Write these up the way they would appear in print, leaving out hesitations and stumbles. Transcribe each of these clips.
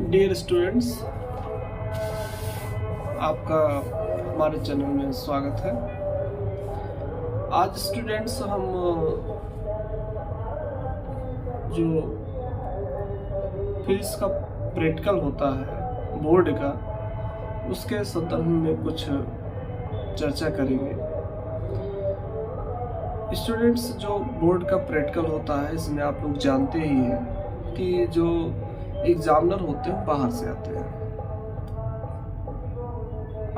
Dear students, आपका हमारे channel में स्वागत है। आज स्टूडेंट्स हम जो फिजिक्स का प्रैक्टिकल होता है बोर्ड का, उसके संदर्भ में कुछ चर्चा करेंगे। स्टूडेंट्स, जो बोर्ड का प्रैक्टिकल होता है, इसमें आप लोग जानते ही हैं कि जो एग्जामिनर होते हैं बाहर से आते हैं।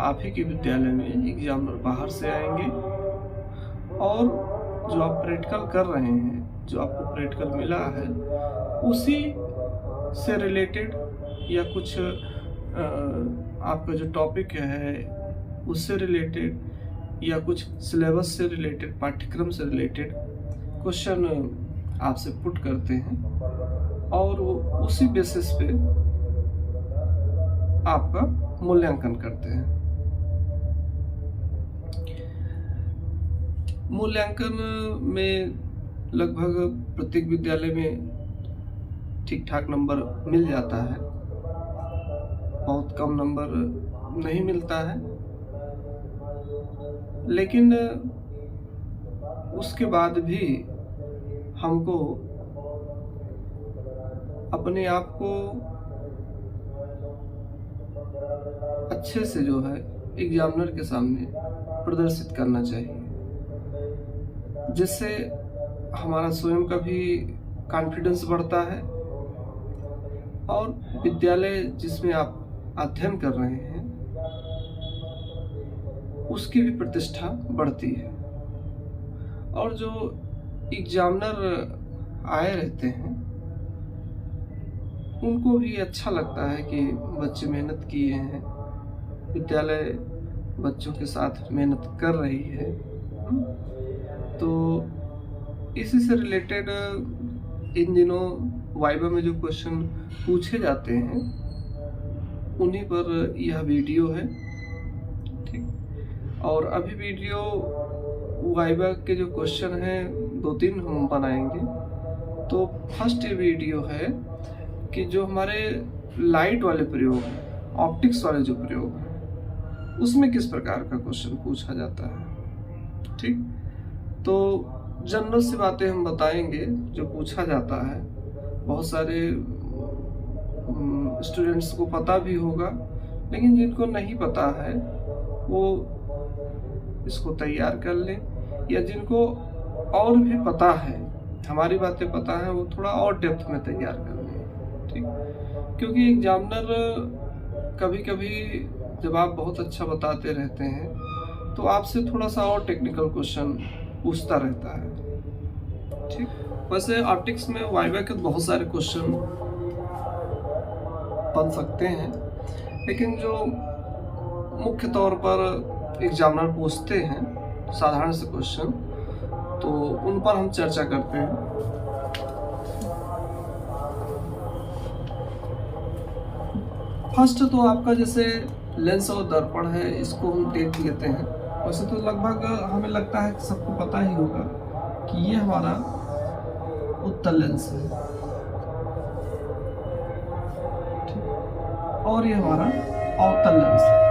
आप ही के विद्यालय में एग्जामिनर बाहर से आएंगे और जो आप प्रैक्टिकल कर रहे हैं, जो आपको प्रैक्टिकल मिला है, उसी से रिलेटेड या कुछ आपका जो टॉपिक है उससे रिलेटेड या कुछ सिलेबस से रिलेटेड, पाठ्यक्रम से रिलेटेड क्वेश्चन आपसे पुट करते हैं और वो उसी बेसिस पे आपका मूल्यांकन करते हैं। मूल्यांकन में लगभग प्रत्येक विद्यालय में ठीक ठाक नंबर मिल जाता है, बहुत कम नंबर नहीं मिलता है, लेकिन उसके बाद भी हमको अपने आप को अच्छे से जो है एग्जामिनर के सामने प्रदर्शित करना चाहिए, जिससे हमारा स्वयं का भी कॉन्फिडेंस बढ़ता है और विद्यालय जिसमें आप अध्ययन कर रहे हैं उसकी भी प्रतिष्ठा बढ़ती है। और जो एग्जामिनर आए रहते हैं उनको भी अच्छा लगता है कि बच्चे मेहनत किए हैं, विद्यालय बच्चों के साथ मेहनत कर रही है। तो इसी से रिलेटेड इन दिनों वाइवा में जो क्वेश्चन पूछे जाते हैं उन्हीं पर यह वीडियो है, ठीक। और अभी वीडियो वाइवा के जो क्वेश्चन हैं 2-3 हम बनाएंगे। तो फर्स्ट वीडियो है कि जो हमारे लाइट वाले प्रयोग हैं, ऑप्टिक्स वाले जो प्रयोग हैं, उसमें किस प्रकार का क्वेश्चन पूछा जाता है, ठीक। तो जनरल सी बातें हम बताएंगे जो पूछा जाता है। बहुत सारे स्टूडेंट्स को पता भी होगा, लेकिन जिनको नहीं पता है वो इसको तैयार कर लें, या जिनको और भी पता है, हमारी बातें पता है, वो थोड़ा और डेप्थ में तैयार कर लें, ठीक। क्योंकि एग्जामिनर कभी कभी जब आप बहुत अच्छा बताते रहते हैं तो आपसे थोड़ा सा और टेक्निकल क्वेश्चन पूछता रहता है, ठीक। वैसे ऑप्टिक्स में वाइवा के बहुत सारे क्वेश्चन बन सकते हैं, लेकिन जो मुख्य तौर पर एग्जामिनर पूछते हैं साधारण से क्वेश्चन, तो उन पर हम चर्चा करते हैं। फर्स्ट तो आपका जैसे लेंस और दर्पण है, इसको हम देख लेते हैं। वैसे तो लगभग हमें लगता है कि सबको पता ही होगा कि ये हमारा उत्तल लेंस है, और ये हमारा अवतल लेंस है।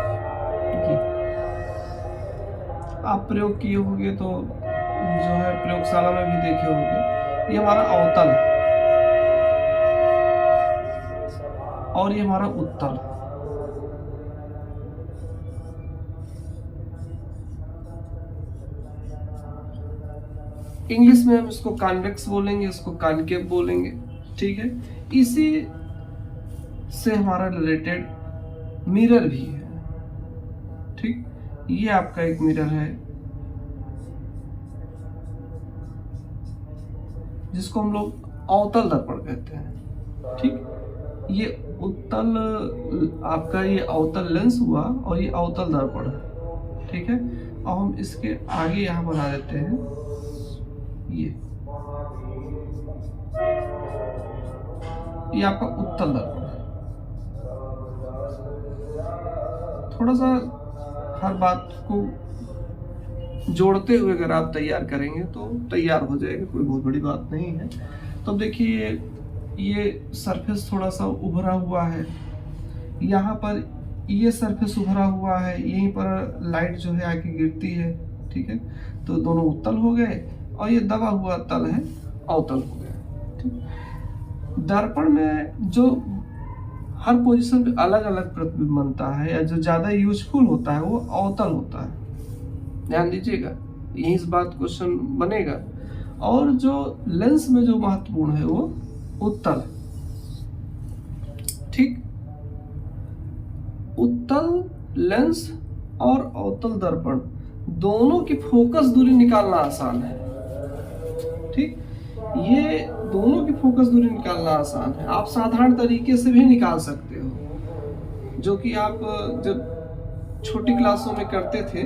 आप प्रयोग किए होंगे तो जो है प्रयोगशाला में भी देखे होंगे। ये हमारा अवतल और ये हमारा उत्तल। इंग्लिश में हम इसको कॉन्वेक्स बोलेंगे, इसको कॉनकेव बोलेंगे, ठीक है। इसी से हमारा रिलेटेड मिरर भी है, ठीक। ये आपका एक मिरर है जिसको हम लोग अवतल दर्पण कहते हैं, ठीक। ये उत्तल आपका ये अवतल लेंस हुआ और ये अवतल दर्पण है, ठीक है। और हम इसके आगे यहाँ बना देते हैं ये आपका उत्तल दर्पण है। थोड़ा सा हर बात को जोड़ते हुए अगर आप तैयार करेंगे तो तैयार हो जाएगा, कोई बहुत बड़ी बात नहीं है। तो देखिए ये सरफेस थोड़ा सा उभरा हुआ है, यहाँ पर ये सरफेस उभरा हुआ है, यहीं पर लाइट जो है आके गिरती है, ठीक है। तो दोनों उत्तल हो गए और ये दबा हुआ तल है अवतल हो गया, ठीक। दर्पण में जो हर पोजीशन पे अलग अलग प्रतिबिंब बनता है, या जो ज्यादा यूजफुल होता है वो अवतल होता है, ध्यान दीजिएगा, यही इस बात क्वेश्चन बनेगा। और जो लेंस में जो महत्वपूर्ण है वो उत्तल, ठीक। उत्तल लेंस और अवतल दर्पण दोनों की फोकस दूरी निकालना आसान है, ठीक। ये दोनों की फोकस दूरी निकालना आसान है, आप साधारण तरीके से भी निकाल सकते हो, जो कि आप जब छोटी क्लासों में करते थे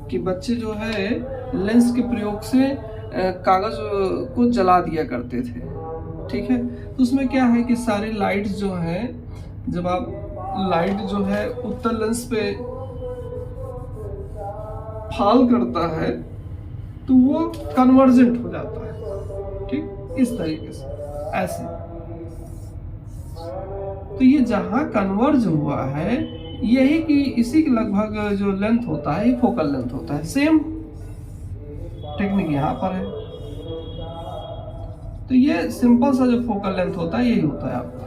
कि बच्चे जो है लेंस के प्रयोग से कागज को जला दिया करते थे, ठीक है। तो उसमें क्या है कि सारी लाइट जो है, जब आप लाइट जो है उत्तल लेंस पे फॉल करता है तो वो कन्वर्जेंट हो जाता है, ठीक, इस तरीके से, ऐसे। तो ये जहां कन्वर्ज हुआ है, यही कि इसी के लगभग जो लेंथ होता है ये फोकल लेंथ होता है। सेम टेक्निक यहाँ पर है। तो ये सिंपल सा जो फोकल लेंथ होता है यही होता है आपका,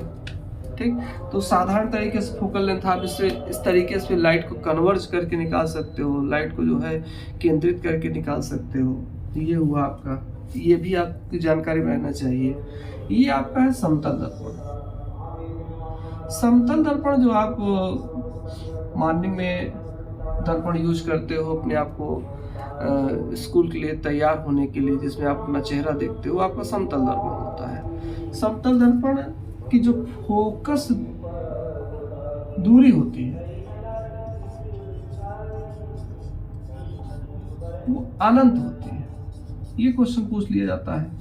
ठीक। तो साधारण तरीके से फोकल लेंथ आप इस तरीके से लाइट को कन्वर्ज करके निकाल सकते हो, लाइट को जो है केंद्रित करके निकाल सकते हो। तो ये हुआ आपका, ये भी आपकी जानकारी में रहना चाहिए। ये आपका है समतल दर्पण। समतल दर्पण जो आप मॉर्निंग में दर्पण यूज करते हो अपने आप को स्कूल के लिए तैयार होने के लिए, जिसमें आप अपना चेहरा देखते हो, आपका समतल दर्पण होता है। समतल दर्पण की जो फोकस दूरी होती है वो अनंत होती है। ये क्वेश्चन पूछ लिया जाता है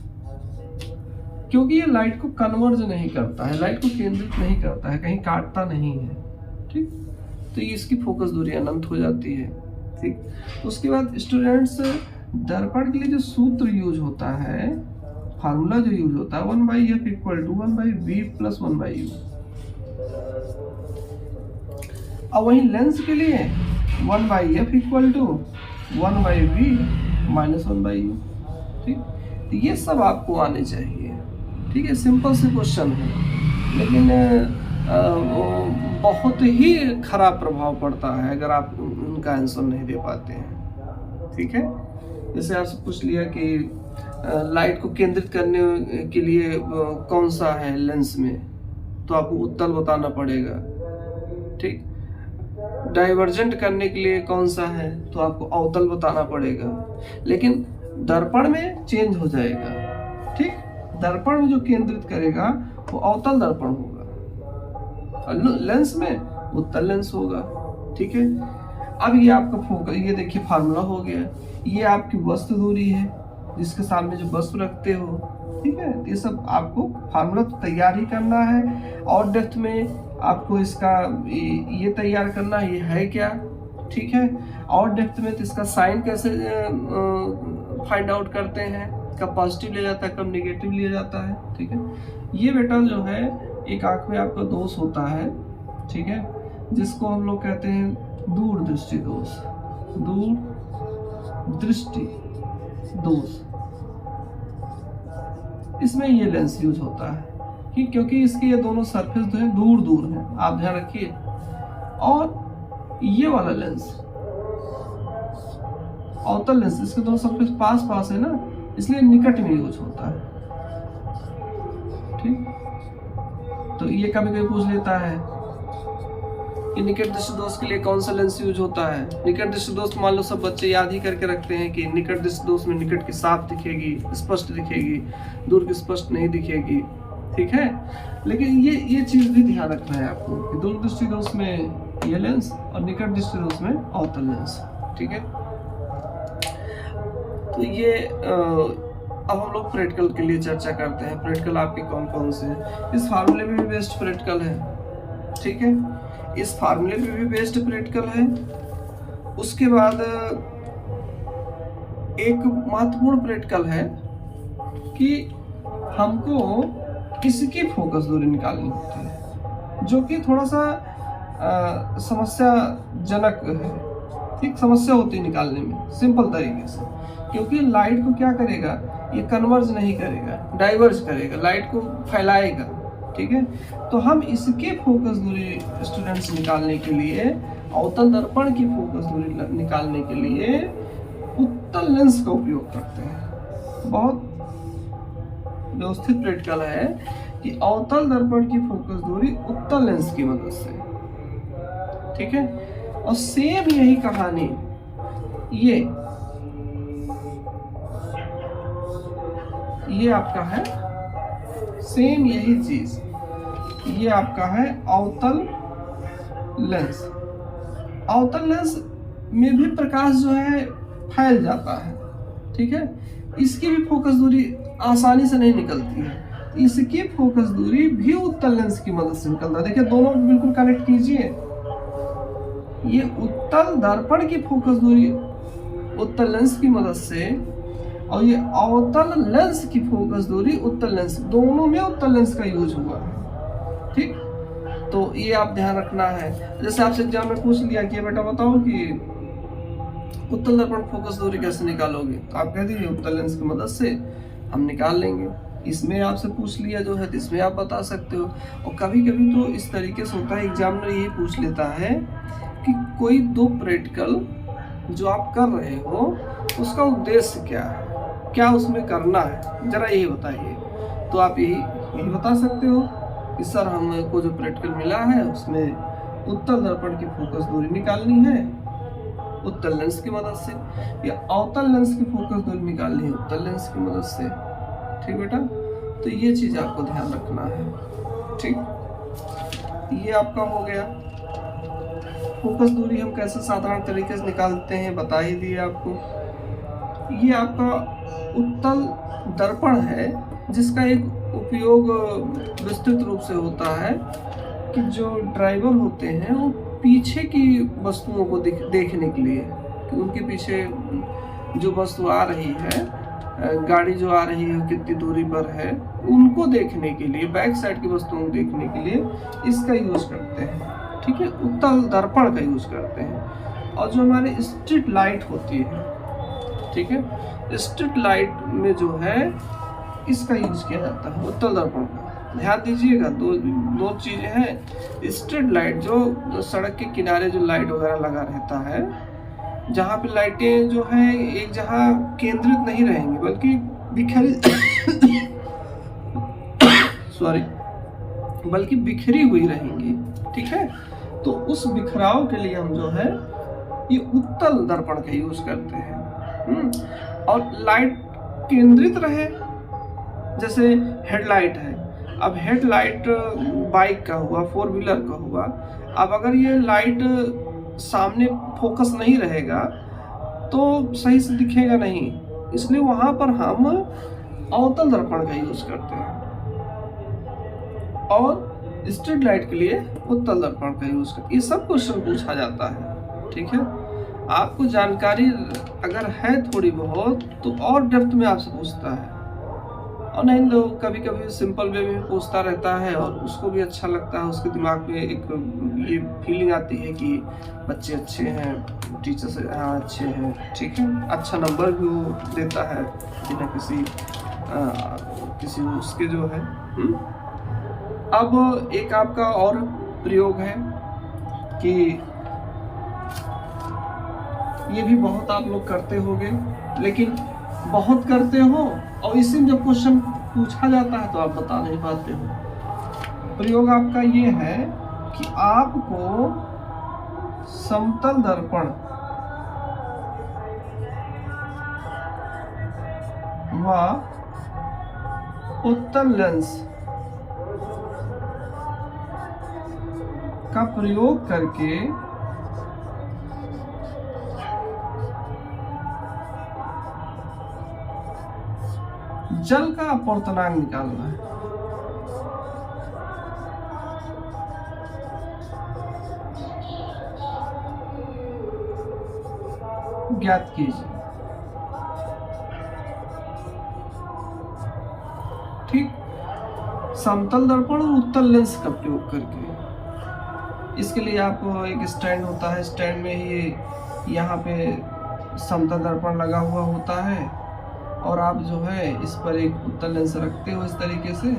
क्योंकि ये लाइट को कन्वर्ज नहीं करता है, लाइट को केंद्रित नहीं करता है, कहीं काटता नहीं है, ठीक। तो ये इसकी फोकस दूरी अनंत हो जाती है, ठीक। उसके बाद स्टूडेंट्स, दर्पण के लिए जो सूत्र यूज होता है, फार्मूला जो यूज होता है, 1/f equal to 1/v plus 1/u। और वही लेंस के लिए 1/f equal to 1/v minus 1/u, ठीक। तो ये सब आपको आने चाहिए, ठीक है। सिंपल से क्वेश्चन है, लेकिन बहुत ही खराब प्रभाव पड़ता है अगर आप उनका आंसर नहीं दे पाते हैं, ठीक है। जैसे आपसे पूछ लिया कि लाइट को केंद्रित करने के लिए कौन सा है लेंस में, तो आपको उत्तल बताना पड़ेगा, ठीक। डाइवर्जेंट करने के लिए कौन सा है, तो आपको अवतल बताना पड़ेगा। लेकिन दर्पण में चेंज हो जाएगा, ठीक। दर्पण में जो केंद्रित करेगा वो अवतल दर्पण होगा, लेंस में उत्तल लेंस होगा, ठीक है। अब ये आपका फोकस, ये देखिए फार्मूला हो गया। ये आपकी वस्तु दूरी है जिसके सामने जो वस्तु रखते हो, ठीक है। ये सब आपको फार्मूला तो तैयार ही करना है, और डेप्थ में आपको इसका ये तैयार करना है, ये है क्या, ठीक है। और डेप्थ में तो इसका साइन कैसे फाइंड आउट करते हैं, कब पॉजिटिव लिया जाता है, कब नेगेटिव लिया जाता है, ठीक है। ये बेटा जो है एक आंख में आपका दोष होता है, ठीक है, जिसको हम लोग कहते हैं दूर दृष्टि दोष, दूर दृष्टि दोष। इसमें ये लेंस यूज होता है कि क्योंकि इसके ये दोनों सरफेस जो है दूर दूर हैं, आप ध्यान रखिए। और ये वाला लेंस अवतल लेंस, इसके दोनों सरफेस पास पास है ना, इसलिए निकट में यूज होता है, ठीक। तो ये कभी कभी पूछ लेता है कि निकट दृष्टि दोष के लिए कौन सा लेंस यूज होता है। निकट दृष्टि दोष मान लो सब बच्चे याद ही करके रखते हैं कि निकट दृष्टि दोष में निकट की साफ दिखेगी, स्पष्ट दिखेगी, दूर की स्पष्ट नहीं दिखेगी, ठीक है। लेकिन ये चीज भी ध्यान रखना है आपको कि दूर दृष्टि दोष में ये लेंस और निकट दृष्टि दोष में अवतल लेंस, ठीक है। तो ये अब हम लोग प्रैक्टिकल के लिए चर्चा करते हैं। प्रैक्टिकल आपके कौन कौन से, इस फार्मूले में भी बेस्ड प्रैक्टिकल है, ठीक है। इस फार्मूले में भी बेस्ड प्रैक्टिकल है। उसके बाद एक महत्वपूर्ण प्रैक्टिकल है कि हमको इसकी फोकस दूरी निकालनी होती है, जो कि थोड़ा सा समस्याजनक है। ठीक, समस्या होती है निकालने में सिंपल तरीके से, क्योंकि लाइट को क्या करेगा, ये कन्वर्ज नहीं करेगा, डाइवर्ज करेगा, लाइट को फैलाएगा। ठीक है, तो हम इसके फोकस दूरी स्टूडेंट्स निकालने के लिए, अवतल दर्पण की फोकस दूरी निकालने के लिए उत्तल लेंस का उपयोग करते हैं। बहुत व्यवस्थित प्रैक्टिकल है कि अवतल दर्पण की फोकस दूरी उत्तल लेंस की मदद से। ठीक है, और सेम यही कहानी ये आपका है, सेम यही चीज ये आपका है अवतल लेंस। अवतल लेंस में भी प्रकाश जो है फैल जाता है। ठीक है, इसकी भी फोकस दूरी आसानी से नहीं निकलती है, इसकी फोकस दूरी भी उत्तल लेंस की मदद से निकलता है। देखिए दोनों बिल्कुल कनेक्ट कीजिए, ये उत्तल दर्पण की फोकस दूरी उत्तल लेंस की मदद से, और ये अवतल लेंस की फोकस दूरी उत्तल लेंस, दोनों में उत्तल लेंस का यूज हुआ है। ठीक, तो ये आप ध्यान रखना है। जैसे आपसे एग्जाम में पूछ लिया कि बेटा बताओ कि उत्तल दर्पण फोकस दूरी कैसे निकालोगे, तो आप कह दीजिए उत्तल लेंस की मदद से हम निकाल लेंगे। इसमें आपसे पूछ लिया जो है तो इसमें आप बता सकते हो। और कभी कभी तो इस तरीके से होता है, एग्जामिनर ये पूछ लेता है कि कोई दो प्रैक्टिकल जो आप कर रहे हो उसका उद्देश्य क्या है, क्या उसमें करना है, जरा यही बताइए। तो आप यही बता सकते हो कि सर हमको जो प्रैक्टिकल मिला है उसमें उत्तल दर्पण की फोकस दूरी निकालनी है उत्तल लेंस की मदद से, या अवतल लेंस की फोकस दूरी निकालनी है उत्तल लेंस की मदद से। ठीक बेटा, तो ये चीज आपको ध्यान रखना है। ठीक, ये आपका हो गया। फोकस दूरी हम कैसे साधारण तरीके से निकालते हैं बता ही दिए आपको। ये आपका उत्तल दर्पण है, जिसका एक उपयोग विस्तृत रूप से होता है कि जो ड्राइवर होते हैं वो पीछे की वस्तुओं को देखने के लिए, कि उनके पीछे जो वस्तु आ रही है, गाड़ी जो आ रही है कितनी दूरी पर है, उनको देखने के लिए, बैक साइड की वस्तुओं को देखने के लिए इसका यूज करते हैं। ठीक है, उत्तल दर्पण का यूज करते हैं। और जो हमारे स्ट्रीट लाइट होती है, ठीक है, स्ट्रीट लाइट में जो है इसका यूज किया जाता है उत्तल दर्पण का। ध्यान दीजिएगा, दो चीजें हैं। स्ट्रीट लाइट जो सड़क के किनारे जो लाइट वगैरह लगा रहता है, जहाँ पे लाइटें जो है एक जगह केंद्रित नहीं रहेंगी बल्कि बिखरी हुई रहेंगी। ठीक है, तो उस बिखराव के लिए हम जो है ये उत्तल दर्पण का यूज करते हैं। और लाइट केंद्रित रहे, जैसे हेडलाइट है, अब हेडलाइट बाइक का हुआ, 4 व्हीलर का हुआ, अब अगर ये लाइट सामने फोकस नहीं रहेगा तो सही से दिखेगा नहीं, इसलिए वहां पर हम अवतल दर्पण का यूज करते हैं। और स्ट्रीट लाइट के लिए उत्तल दर्पण का यूज करते हैं। ये सब क्वेश्चन पूछा जाता है। ठीक है, आपको जानकारी अगर है थोड़ी बहुत तो और डेप्थ में आपसे पूछता है, और नहीं तो कभी कभी सिंपल वे में पूछता रहता है और उसको भी अच्छा लगता है, उसके दिमाग में एक ये फीलिंग आती है कि बच्चे अच्छे हैं, टीचर से हाँ अच्छे हैं। ठीक है, अच्छा नंबर भी वो देता है बिना किसी उसके जो है। अब एक आपका और प्रयोग है कि ये भी बहुत आप लोग करते होंगे, लेकिन बहुत करते हो और इसी में जब क्वेश्चन पूछा जाता है तो आप बता नहीं पाते हो। प्रयोग आपका ये है कि आपको समतल दर्पण व उत्तल लेंस का प्रयोग करके जल का अपवर्तनांक निकालना है। ज्ञात कीजिए। ठीक, समतल दर्पण और उत्तल लेंस का प्रयोग करके। इसके लिए आप एक स्टैंड होता है, स्टैंड में ही यहाँ पे समतल दर्पण लगा हुआ होता है और आप जो है इस पर एक उत्तल लेंस रखते हो इस तरीके से,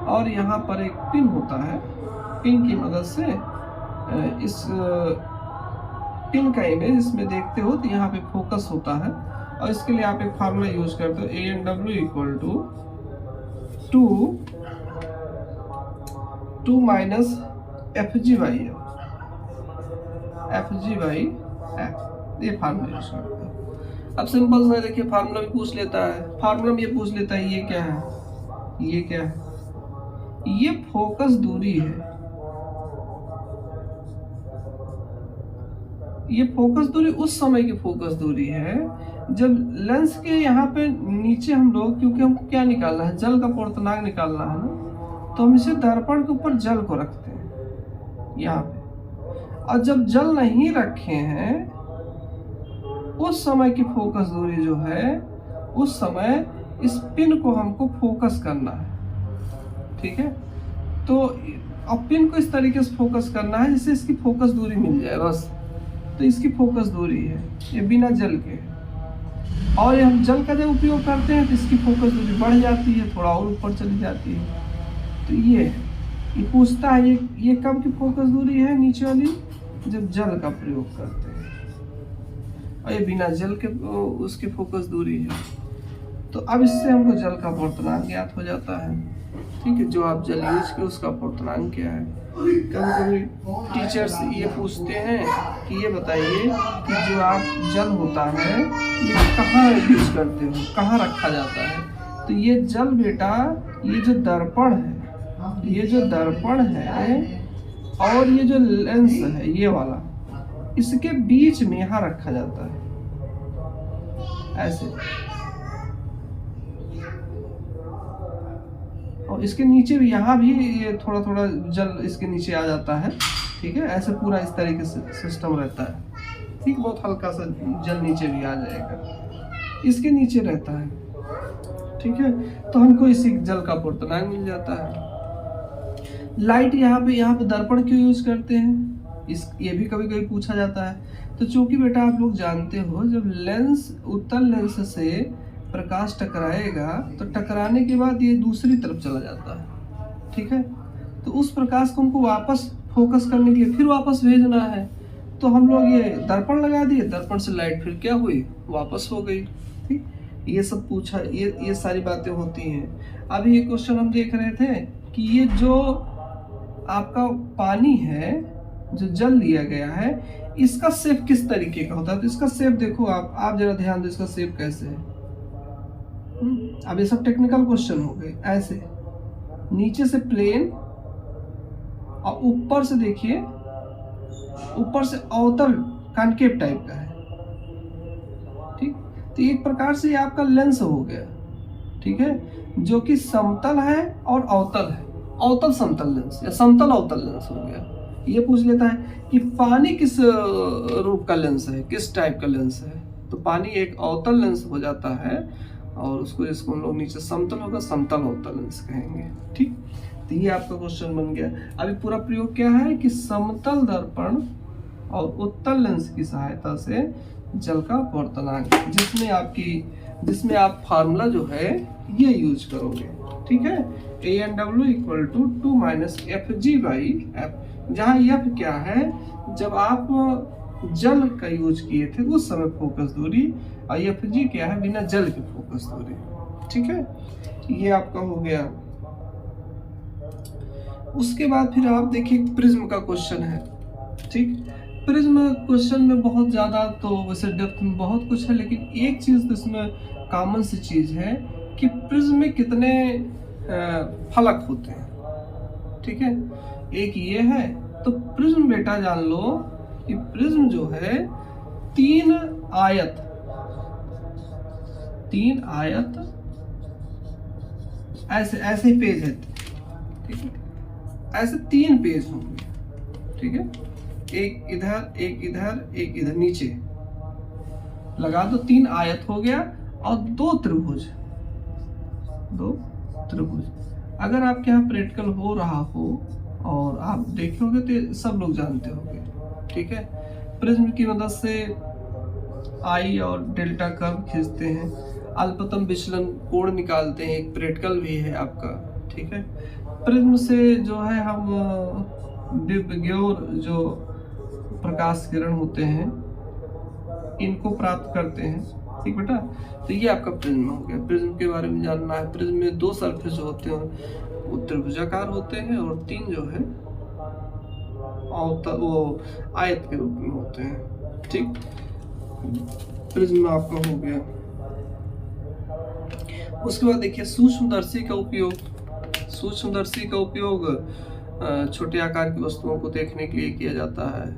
और यहाँ पर एक पिन होता है, पिन की मदद से इस पिन का इमेज इसमें देखते हो तो यहाँ पे फोकस होता है। और इसके लिए आप एक फार्मूला यूज करते हो, ANW equal to 2 minus FG by F, ये फार्मूला यूज करते हो। अब सिंपल सा देखिए, फार्मूला भी पूछ लेता है, फार्मूला में ये पूछ लेता है ये क्या है, ये क्या है, ये फोकस दूरी है। ये फोकस दूरी उस समय की फोकस दूरी है जब लेंस के यहाँ पे नीचे हम लोग, क्योंकि हमको क्या निकालना है, जल का पूर्णांक निकालना है ना, तो हम इसे दर्पण के ऊपर जल को रखते हैं यहाँ पे, और जब जल नहीं रखे हैं उस समय की फोकस दूरी जो है, उस समय इस पिन को हमको फोकस करना है, ठीक है। तो अब पिन को इस तरीके से फोकस करना है जिससे इसकी फोकस दूरी मिल जाए बस। तो इसकी फोकस दूरी है ये बिना जल के, और ये हम जल का जब उपयोग करते हैं तो इसकी फोकस दूरी बढ़ जाती है, थोड़ा और ऊपर चली जाती है। तो ये पूछता है ये कब की फोकस दूरी है नीचे वाली, जब जल का प्रयोग करते हैं, और ये बिना जल के उसकी फोकस दूरी है। तो अब इससे हमको जल का पूर्णांक ज्ञात हो जाता है, ठीक है। जो आप जल यूज के उसका पूर्णांक क्या है। कभी कभी टीचर्स ये पूछते हैं कि ये बताइए कि जो आप जल होता है ये कहाँ यूज करते हो, कहाँ रखा जाता है। तो ये जल बेटा, ये जो दर्पण है, ये जो दर्पण है और ये जो लेंस है ये वाला, इसके बीच में यहाँ रखा जाता है ऐसे, और इसके नीचे भी, यहाँ भी ये थोड़ा थोड़ा जल इसके नीचे आ जाता है, ठीक है। ऐसे पूरा इस तरीके से सिस्टम रहता है, ठीक, बहुत हल्का सा जल नीचे भी आ जाएगा, इसके नीचे रहता है, ठीक है। तो हमको इसी जल का पूर्णांक मिल जाता है। लाइट यहाँ पे दर्पण क्यों यूज करते हैं, ये भी कभी कभी पूछा जाता है। तो चूंकि बेटा आप लोग जानते हो, जब लेंस उत्तल लेंस से प्रकाश टकराएगा तो टकराने के बाद ये दूसरी तरफ चला जाता है, ठीक है। तो उस प्रकाश को हमको वापस फोकस करने के लिए फिर वापस भेजना है, तो हम लोग ये दर्पण लगा दिए, दर्पण से लाइट फिर क्या हुई, वापस हो गई, ठीक। ये सब पूछा, ये सारी बातें होती हैं। अभी ये क्वेश्चन हम देख रहे थे कि ये जो आपका पानी है, जो जल लिया गया है, इसका शेप किस तरीके का होता है। तो इसका शेप देखो, आप जरा ध्यान दो, इसका शेप कैसे है। अब ये सब टेक्निकल क्वेश्चन हो गए। ऐसे नीचे से प्लेन और ऊपर से देखिए, ऊपर से अवतल कॉन्केव टाइप का है, ठीक। तो एक प्रकार से ये आपका लेंस हो गया, ठीक है, जो कि समतल है और अवतल है, अवतल समतल लेंस या समतल अवतल लेंस हो गया। ये पूछ लेता है कि पानी किस रूप का लेंस है, किस टाइप का लेंस है। तो पानी एक अवतल लेंस हो जाता है, और इसको हम लोग नीचे समतल होगा, समतल अवतल लेंस कहेंगे, ठीक। तो ये आपका क्वेश्चन बन गया। अभी पूरा प्रयोग क्या है कि समतल दर्पण और उत्तल लेंस की सहायता से जल का पूर्णांक, जिसमें आप फार्मूला जो है ये यूज करोगे, ठीक है। ANW equal to 2 minus FG by F, जहाँ F क्या है, जब आप जल का यूज किए थे उस समय फोकस दूरी, और FG क्या है, बिना जल की फोकस दूरी, ठीक है। ये आपका हो गया। उसके बाद फिर आप देखिए प्रिज्म का क्वेश्चन है, ठीक। प्रिज्म क्वेश्चन में बहुत ज़्यादा तो वैसे डेप्थ में बहुत कुछ है, लेकिन एक चीज़ तो इसमें कॉमन सी चीज़ है कि प्रिज्म में कितने फलक होते हैं, ठीक है। एक ये है, तो प्रिज्म बेटा जान लो कि प्रिज्म जो है 3 आयत ऐसे पेज है, ठीक है। ऐसे 3 पेज होंगे, ठीक है। एक इधर, एक इधर, एक इधर, नीचे लगा दो, 3 आयत हो गया, और 2 त्रिभुज। अगर आपके यहाँ प्रैक्टिकल हो रहा हो और आप देखे होगे तो सब लोग जानते होंगे, ठीक है। प्रिज्म की मदद से आई और डेल्टा कर्व खींचते हैं, अल्पतम विचलन कोण निकालते हैं, एक प्रैक्टिकल भी है आपका, ठीक है। प्रिज्म से जो है हम दिव्यगौर जो प्रकाश किरण होते हैं इनको प्राप्त करते हैं, ठीक बेटा। तो ये आपका प्रिज्म हो गया। प्रिज्म के बारे में जानना है, प्रिज्म में 2 सरफेस होते हैं, वो त्रिभुजाकार होते हैं और 3 जो है वो आयत के रूप में होते हैं, ठीक। प्रिज्म आपका हो गया। उसके बाद देखिए सूक्ष्मदर्शी का उपयोग। सूक्ष्मदर्शी का उपयोग छोटे आकार की वस्तुओं को देखने के लिए किया जाता है,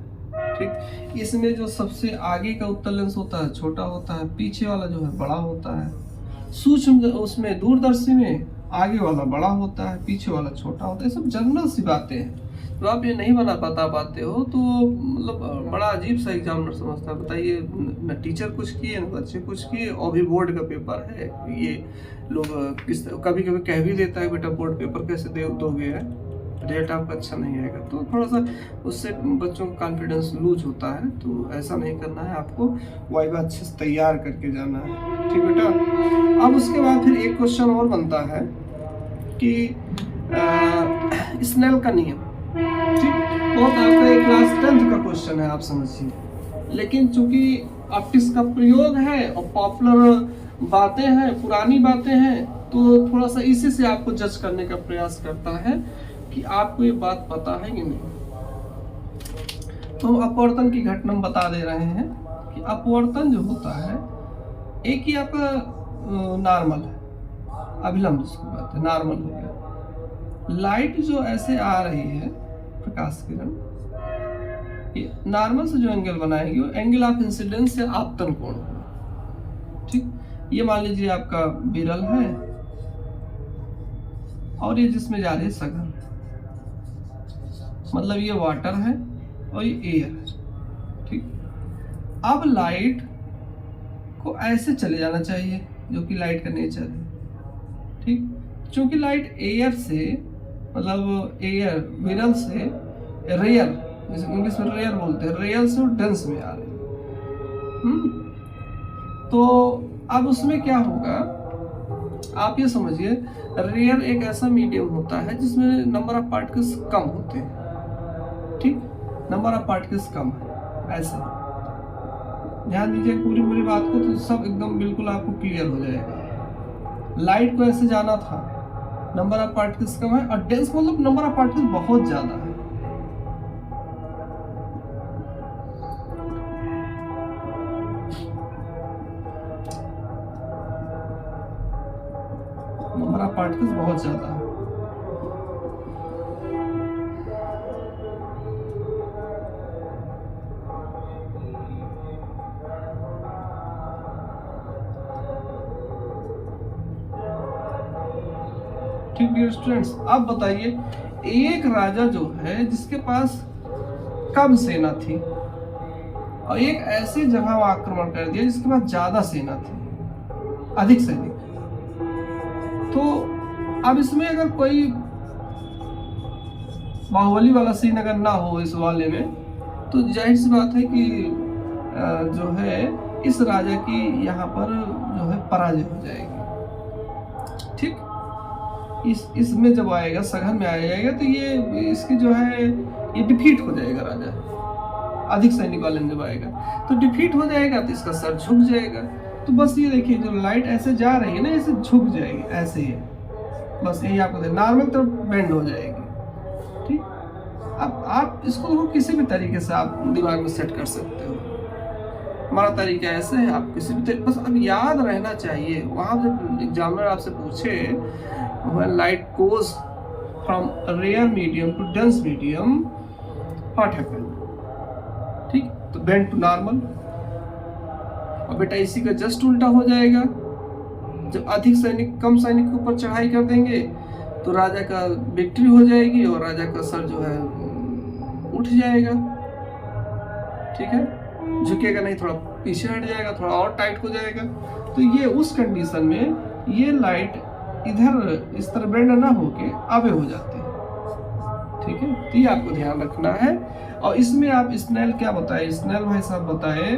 ठीक। इसमें जो सबसे आगे का उत्तल लेंस होता है छोटा होता है, पीछे वाला जो है बड़ा होता है। सूक्ष्म उसमें दूरदर्शी में आगे वाला बड़ा होता है, पीछे वाला छोटा होता है। सब जनरल सी बातें हैं, तो आप ये नहीं बता पाते हो तो मतलब बड़ा अजीब सा एग्जामिनर समझता है। बताइए, न टीचर कुछ किए न बच्चे कुछ किए, और भी बोर्ड का पेपर है। ये लोग कभी कभी कह भी देता है बेटा बोर्ड पेपर कैसे दोगे, रिजल्ट आपका अच्छा नहीं आएगा, तो थोड़ा सा उससे बच्चों का कॉन्फिडेंस लूज होता है। तो ऐसा नहीं करना है, आपको वाइवा अच्छे से तैयार करके जाना है, ठीक बेटा। अब उसके बाद फिर एक क्वेश्चन और बनता है कि स्नेल का नियम, ठीक। बहुत आपका एक क्लास 10th का क्वेश्चन है, आप समझिए। लेकिन चूंकि ऑप्टिक्स का प्रयोग है और पॉपुलर बातें हैं, पुरानी बातें हैं, तो थोड़ा सा इसी से आपको जज करने का प्रयास करता है कि आपको ये बात पता है कि नहीं। तो अपवर्तन की घटना बता दे रहे हैं कि अपवर्तन जो होता है एक ही आपका नॉर्मल है, अभिलंब जिसको कहते हैं, नॉर्मल हो गया। लाइट जो ऐसे आ रही है प्रकाश किरण, ये नॉर्मल से जो एंगल बनाएगी वो एंगल ऑफ इंसिडेंस या आपतन कोण होगा, ठीक। ये मान लीजिए आपका विरल है और ये जिसमें जा रही है सघन, मतलब ये वाटर है और ये एयर है, ठीक। अब लाइट को ऐसे चले जाना चाहिए, जो कि लाइट का नेचर है, ठीक। क्योंकि लाइट एयर से, मतलब एयर विरल से रेयर, जैसे इंग्लिश में रेयर बोलते हैं, रेयर से डेंस में आ रही है। तो अब उसमें क्या होगा, आप ये समझिए, रेयर एक ऐसा मीडियम होता है जिसमें नंबर ऑफ पार्टिकल्स कम होते हैं, ठीक। नंबर ऑफ पार्टिकल्स कम है, ऐसे ध्यान दीजिए पूरी बात को, तो सब एकदम बिल्कुल आपको क्लियर हो जाएगा। लाइट को ऐसे जाना था, नंबर ऑफ पार्टिकल्स कम है, और डेंस मतलब नंबर ऑफ पार्टिकल्स बहुत ज्यादा है। नंबर ऑफ पार्टिकल्स बहुत ज्यादा है। ठीक डियर स्टूडेंट्स, अब बताइए, एक राजा जो है जिसके पास कम सेना थी और एक ऐसी जगह वो आक्रमण कर दिया जिसके पास ज्यादा सेना थी, अधिक सैनिक। तो अब इसमें अगर कोई बाहुबली वाला सीन अगर ना हो इस वाले में, तो जाहिर सी बात है कि जो है इस राजा की यहाँ पर जो है पराजय हो जाएगी, ठीक। इसमें जब आएगा, सघन में आ जाएगा, तो ये इसकी जो है ये डिफीट हो जाएगा राजा, अधिक सैनिक वाले में जब आएगा तो डिफीट हो जाएगा, तो इसका सर झुक जाएगा। तो बस ये देखिए, जो लाइट ऐसे जा रही है ना, ऐसे झुक जाएगी, ऐसे ही है, बस यही आपको नॉर्मल तरफ बेंड हो जाएगी, ठीक। अब आप इसको किसी भी तरीके से आप दिमाग में सेट कर सकते हो। हमारा तरीका ऐसे है, आप किसी भी तरीके, बस अब याद रहना चाहिए। वहाँ जब एग्जामिनर आपसे पूछे when light goes from rare medium to dense medium, what happened, ठीक। तो bend to normal, और बेटा इसी का जस्ट उल्टा हो जाएगा। जब अधिक सैनिक कम सैनिक के ऊपर चढ़ाई कर देंगे तो राजा का विक्ट्री हो जाएगी और राजा का सर जो है उठ जाएगा, ठीक है। झुकेगा नहीं, थोड़ा पीछे हट जाएगा, थोड़ा और टाइट हो जाएगा। तो ये उस कंडीशन में ये लाइट इधर इस तरह बेंड ना होके आवे हो जाते हैं, ठीक है। तो ये आपको ध्यान रखना है। और इसमें आप स्नेल क्या बताए, स्नेल भाई साहब बताए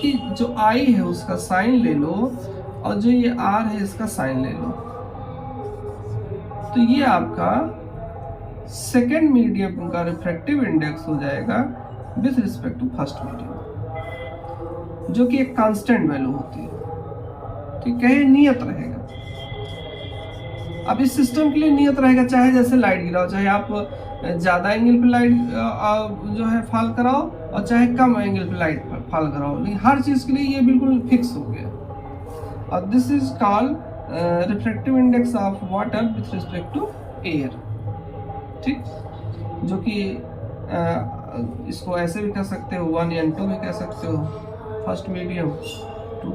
कि जो आई है उसका साइन ले लो और जो ये आर है इसका साइन ले लो। तो ये आपका सेकेंड मीडियम का रिफ्रैक्टिव इंडेक्स हो जाएगा with respect to first medium, जो कि एक कांस्टेंट वैल्यू होती है, ठीक है, नियत रहेगा। अब इस सिस्टम के लिए नियत रहेगा, चाहे जैसे लाइट गिराओ, चाहे आप ज्यादा एंगल पे लाइट जो है फॉल कराओ और चाहे कम एंगल पे लाइट फॉल कराओ, लेकिन हर चीज के लिए ये बिल्कुल फिक्स हो गया। और this is called refractive index of water with respect to air, ठीक, जो कि इसको ऐसे भी कह सकते हो 1 n 2 भी कह सकते हो, first medium to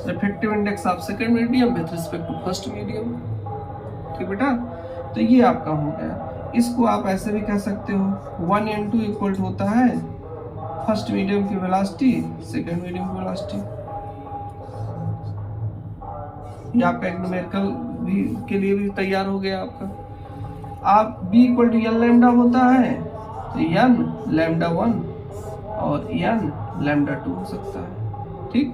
refractive index of second medium with respect to first medium, ठीक बेटा। तो ये आपका हो गया। इसको आप ऐसे भी कह सकते हो 1 n 2 इक्वल होता है फर्स्ट मीडियम की वेलोसिटी सेकेंड मीडियम की वेलोसिटी। ये आपका एक न्यूमेरिकल भी के लिए भी तैयार हो गया आपका। आप b equal to N lambda होता है तो एन लैम्डा 1 और एन लैम्डा 2 हो सकता है, ठीक।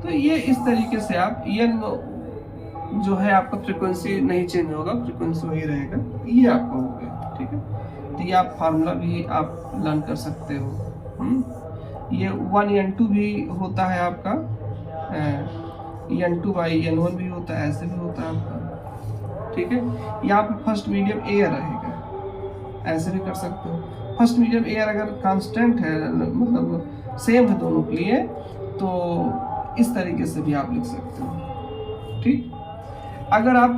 तो ये इस तरीके से आप एन जो है आपका फ्रीक्वेंसी नहीं चेंज होगा, फ्रीक्वेंसी वही रहेगा, ये आपका हो गया, ठीक है। तो ये आप फार्मूला भी आप लर्न कर सकते हो। ये 1 n 2 भी होता है आपका, n2 बाई n1 भी होता है, ऐसे भी होता है आपका, ठीक है। यहाँ पे फर्स्ट मीडियम एयर रहेगा, ऐसे भी कर सकते हो। फर्स्ट मीडियम एयर अगर कांस्टेंट है, मतलब सेम है दोनों के लिए, तो इस तरीके से भी आप लिख सकते हो, ठीक। अगर आप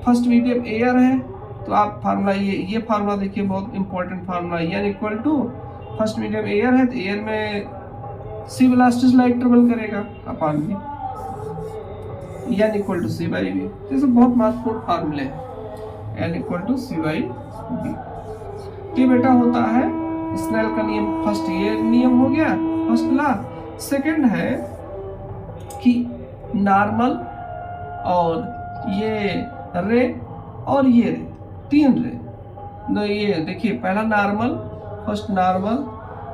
फर्स्ट मीडियम एयर है तो आप फार्मूला ये फार्मूला देखिए, बहुत important formula, N equal to first medium air है तो एयर में सी वेलोसिटी लाइट ट्रेवल करेगा upon V, N equal to C by V. जैसे बहुत महत्वपूर्ण फार्मूले हैं, N equal to C by V. ये बेटा होता है स्नेल का नियम। फर्स्ट ये नियम हो गया, फर्स्ट लॉ। सेकंड है कि नॉर्मल और ये रे और ये रे, तीन रे। तो ये देखिए, पहला normal, first normal,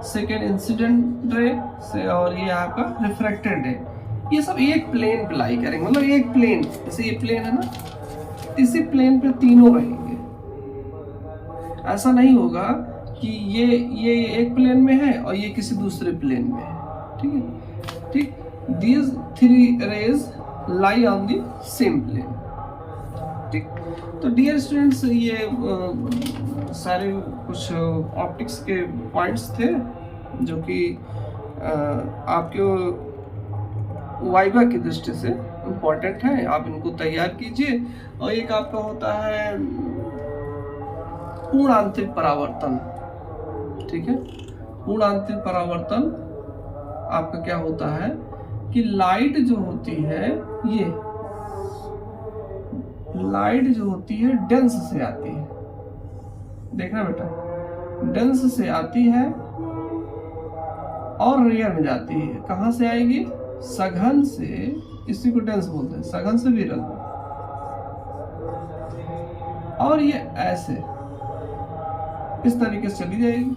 second incident ray से, और ये आपका रिफ्रैक्टेड रे, ये सब एक प्लेन पे लाई करेंगे, मतलब एक प्लेन, जैसे ये प्लेन है ना, इसी प्लेन पे तीनों रहेंगे। ऐसा नहीं होगा कि ये एक प्लेन में है और ये किसी दूसरे प्लेन में है, ठीक है, ठीक। These three rays lie on the same plane, ठीक। तो डियर स्टूडेंट्स, ये सारे कुछ ऑप्टिक्स के पॉइंट्स थे जो कि आपके वाइवा की दृष्टि से इम्पोर्टेंट है, आप इनको तैयार कीजिए। और एक आपका होता है पूर्ण आंतरिक परावर्तन, ठीक है। पूर्ण आंतरिक परावर्तन आपका क्या होता है कि लाइट जो होती है, ये लाइट जो होती है डेंस से आती है, देखना बेटा, डेंस से आती है और रेयर में जाती है। कहां से आएगी? सघन से, इसी को डेंस बोलते हैं, सघन से विरल। और ये ऐसे इस तरीके से चली जाएगी,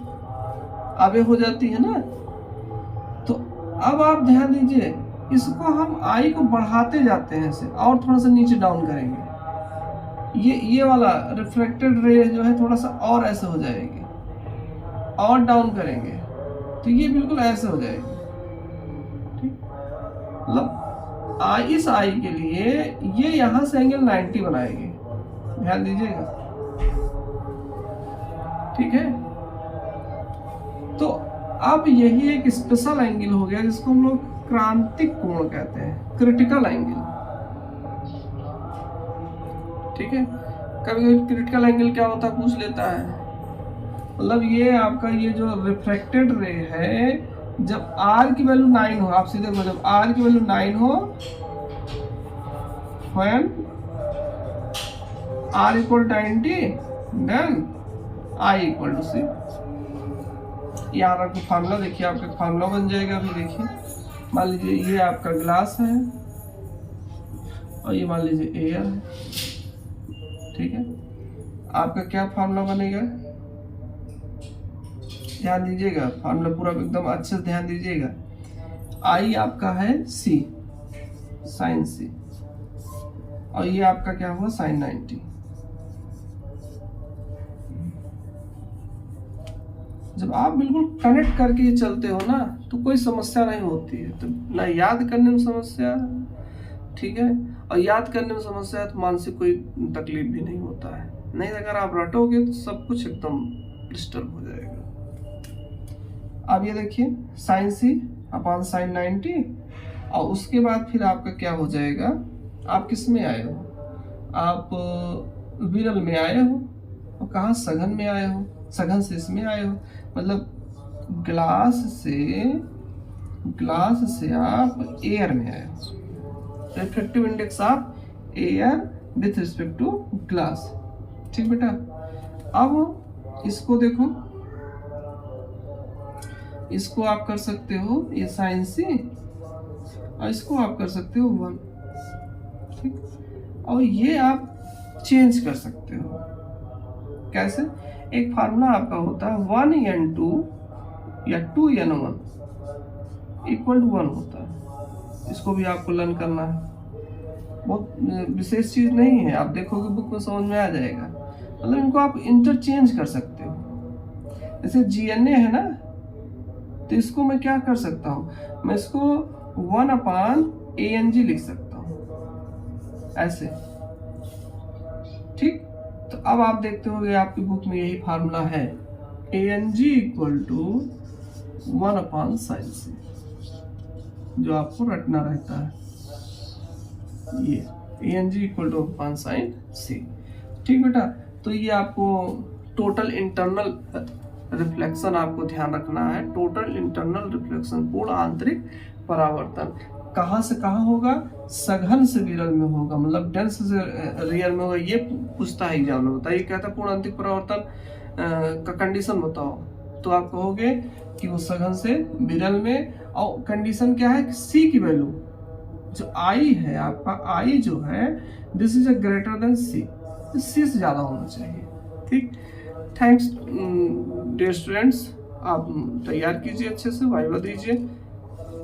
आगे हो जाती है ना। तो अब आप ध्यान दीजिए, इसको हम आई को बढ़ाते जाते हैं ऐसे, और थोड़ा सा नीचे डाउन करेंगे, ये वाला रिफ्लेक्टेड रे जो है थोड़ा सा और ऐसे हो जाएगी, और डाउन करेंगे तो ये बिल्कुल ऐसे हो जाएगी, ठीक। मतलब आई, इस आई के लिए ये यहां से एंगल 90 बनाएगी, ध्यान दीजिएगा, ठीक है। तो अब यही एक स्पेशल एंगल हो गया जिसको हम लोग क्रांतिक कोण कहते हैं, क्रिटिकल एंगल, ठीक है। कभी कभी क्रिटिकल एंगल क्या होता है पूछ लेता है, मतलब ये आपका ये जो रिफ्रैक्टेड रे है, जब R की वैल्यू 9 हो, आप सीधे देखो, जब R की वैल्यू 9 हो, when R equal 90, then I equal to C। यहाँ आपको फार्मूला देखिए, आपका फार्मूला बन जाएगा। अभी देखिए, मान लीजिए ये आपका ग्लास है और ये मान लीजिए एयर है, ठीक है। आपका क्या फार्मूला बनेगा, ध्यान दीजिएगा, फार्मूला पूरा एकदम अच्छे से ध्यान दीजिएगा। आई आपका है सी, साइन सी, और ये आपका क्या हुआ साइन 90। जब आप बिल्कुल कनेक्ट करके चलते हो ना तो कोई समस्या नहीं होती है, तो ना याद करने में समस्या, ठीक है, और याद करने में समस्या है तो मानसिक कोई तकलीफ भी नहीं होता है। नहीं अगर आप रटोगे तो सब कुछ एकदम डिस्टर्ब हो जाएगा। अब ये देखिए साइन सी अपॉन साइन 90, और उसके बाद फिर आपका क्या हो जाएगा, आप किस में आए हो, आप विरल में आए हो, और कहाँ सघन में आए हो, सघन से इसमें आए हो, मतलब ग्लास से आप एयर में आए हो। Refractive index of air with respect to glass, ठीक बेटा। अब इसको देखो, इसको आप कर सकते हो ये साइन सी, और इसको आप कर सकते हो 1, ठीक, और ये आप चेंज कर सकते हो। कैसे, एक फार्मूला आपका होता है 1n2 या 2n1 इक्वल टू 1 होता है। इसको भी आपको लर्न करना है, बहुत विशेष चीज नहीं है, आप देखोगे बुक में समझ में आ जाएगा। मतलब इनको आप इंटरचेंज कर सकते हो। जैसे GNA है ना, तो इसको मैं क्या कर सकता हूँ, मैं इसको 1/ANG लिख सकता हूँ ऐसे, ठीक। तो अब आप देखते होंगे आपकी बुक में यही फार्मूला है, ANG equal to 1/sin C, जो आपको रटना रहता है, ये ANG equal to 1/sin C, ठीक बेटा। तो ये आपको टोटल इंटरनल रिफ्लेक्शन आपको ध्यान रखना है। टोटल इंटरनल रिफ्लेक्शन, पूर्ण आंतरिक परावर्तन कहाँ से कहाँ होगा, सघन से विरल में होगा, मतलब डेंस से रियल में होगा। ये पूछता है एग्जाम में, बताइए कहता है पूर्ण आंतरिक परावर्तन का कंडीशन बताओ, तो आप कहोगे कि वो सघन से विरल में, और कंडीशन क्या है, सी की वैल्यू जो आई है आपका, आई जो है this is a greater than C, C से ज्यादा होना चाहिए, ठीक। थैंक्स डियर स्टूडेंट्स, आप तैयार कीजिए अच्छे से, वाइवा दीजिए।